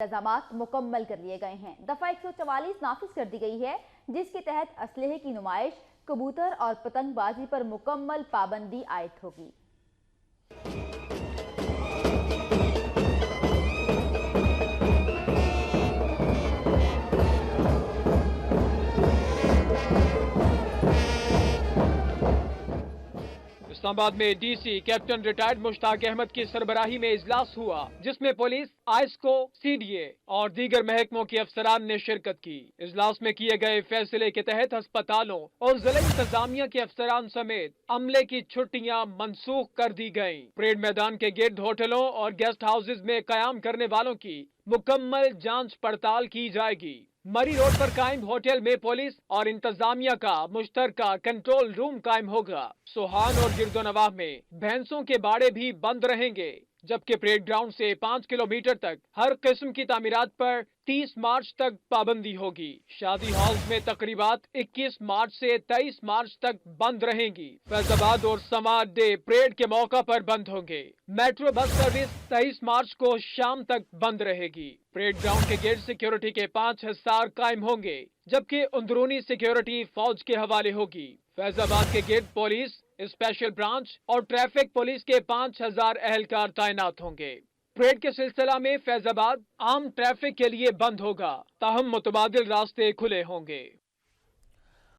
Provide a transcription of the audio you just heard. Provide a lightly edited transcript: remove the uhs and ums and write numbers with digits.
इंतजामात मुकम्मल कर लिए गए हैं। दफा 144 नाफिज कर दी गई है, जिसके तहत असलहे की नुमाइश, कबूतर और पतंगबाजी पर मुकम्मल पाबंदी आयद होगी। इस्लामाबाद में DC captain retired Mushtaq Ahmed की सरबराही में इजलास हुआ, जिसमें पुलिस, आइस्को, सीडीए और दीगर महकमों के अफसरान ने शिरकत की। इजलास में किए गए फैसले के तहत अस्पतालों और जिला इंतजामिया के अफसरान समेत अमले की छुट्टियां मनसूख कर दी गयी। परेड मैदान के गिर्द होटलों और गेस्ट हाउसेज में कयाम करने वालों की मुकम्मल जांच पड़ताल की जाएगी। मरी रोड पर कायम होटल में पुलिस और इंतजामिया का मुश्तरका कंट्रोल रूम कायम होगा। सोहान और गिरदोनवाह में भैंसों के बाड़े भी बंद रहेंगे, जबकि परेड ग्राउंड से 5 किलोमीटर तक हर किस्म की तामीरात पर 30 मार्च तक पाबंदी होगी। शादी हॉल्स में तकरीबात 21 मार्च से 23 मार्च तक बंद रहेंगी। फैजाबाद और समात डे परेड के मौका पर बंद होंगे। मेट्रो बस सर्विस 23 मार्च को शाम तक बंद रहेगी। परेड ग्राउंड के गेट सिक्योरिटी के 5 हिस्सार कायम होंगे, जबकि अंदरूनी सिक्योरिटी फौज के हवाले होगी। फैजाबाद के गेट पुलिस, स्पेशल ब्रांच और ट्रैफिक पुलिस के 5000 एहलकार तैनात होंगे। परेड के सिलसिला में फैजाबाद आम ट्रैफिक के लिए बंद होगा, ताहम मुतबादिल रास्ते खुले होंगे।